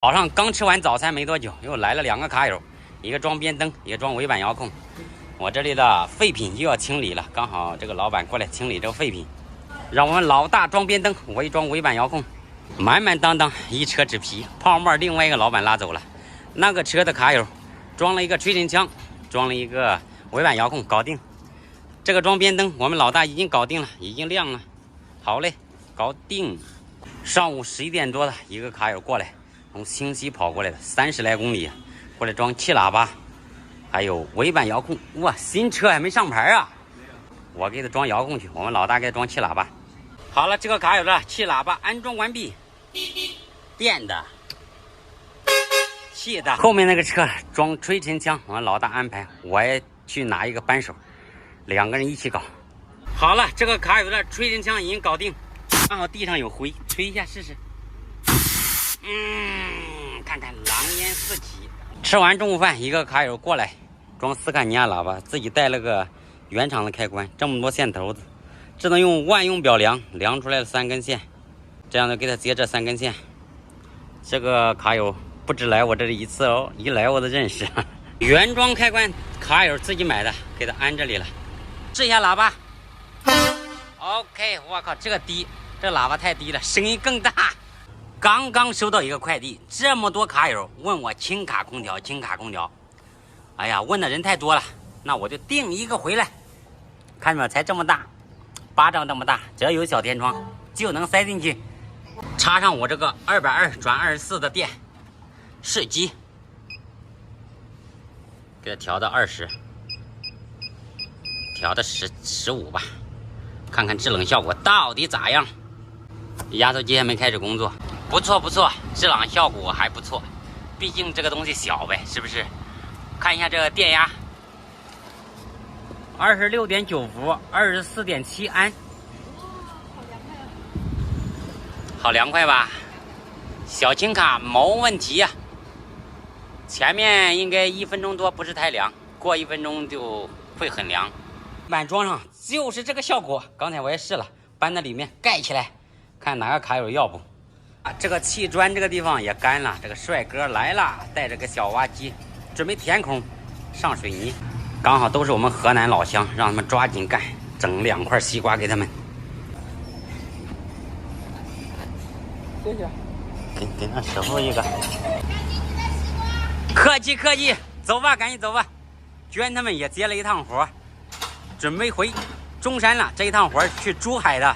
早上刚吃完早餐没多久，又来了2个卡友，一个装边灯，一个装尾板遥控。我这里的废品又要清理了，刚好这个老板过来清理这个废品，让我们老大装边灯，我一装尾板遥控，满满当当一车纸皮。泡沫另外一个老板拉走了，那个车的卡友装了一个吹尘枪，装了一个尾板遥控，搞定。这个装边灯我们老大已经搞定了，已经亮了。好嘞，搞定。上午11点多的一个卡友过来。从清溪跑过来的30来公里，过来装气喇叭，还有尾板遥控。哇，新车还没上牌啊！我给他装遥控去，我们老大给他装气喇叭。好了，这个卡友的气喇叭安装完毕，电的、气的。后面那个车装吹尘枪，我们老大安排，我也去拿一个扳手，2个人一起搞。好了，这个卡友的吹尘枪已经搞定，刚好地上有灰，吹一下试试。看看狼烟四起。吃完中午饭，一个卡友过来装斯堪尼亚喇叭，自己带了个原厂的开关，这么多线头子，只能用万用表量出来了3根线，这样的给他接这3根线。这个卡友不止来我这里一次哦，一来我都认识。原装开关卡友自己买的，给他安这里了。试一下喇叭。OK， 我靠，这个低，这喇叭太低了，声音更大。刚刚收到一个快递，这么多卡友问我轻卡空调，轻卡空调。哎呀，问的人太多了，那我就订一个回来。看着没，才这么大，巴掌这么大，只要有小天窗就能塞进去，插上我这个220/24的电，试机，给它调到20，调到15吧，看看制冷效果到底咋样。压缩机还没开始工作。不错不错，制冷效果还不错，毕竟这个东西小呗，是不是？看一下这个电压，26.9伏，24.7安，好凉快吧？小轻卡没问题呀。前面应该1分钟多不是太凉，过1分钟就会很凉。板装上就是这个效果，刚才我也试了，搬到里面盖起来，看哪个卡友要不。这个砌砖这个地方也干了，这个帅哥来了，带着个小挖机，准备填空上水泥。刚好都是我们河南老乡，让他们抓紧干，整2块西瓜给他们。谢谢。给那师傅一个。客气客气，走吧，赶紧走吧。娟他们也接了一趟活，准备回中山了。这一趟活去珠海的。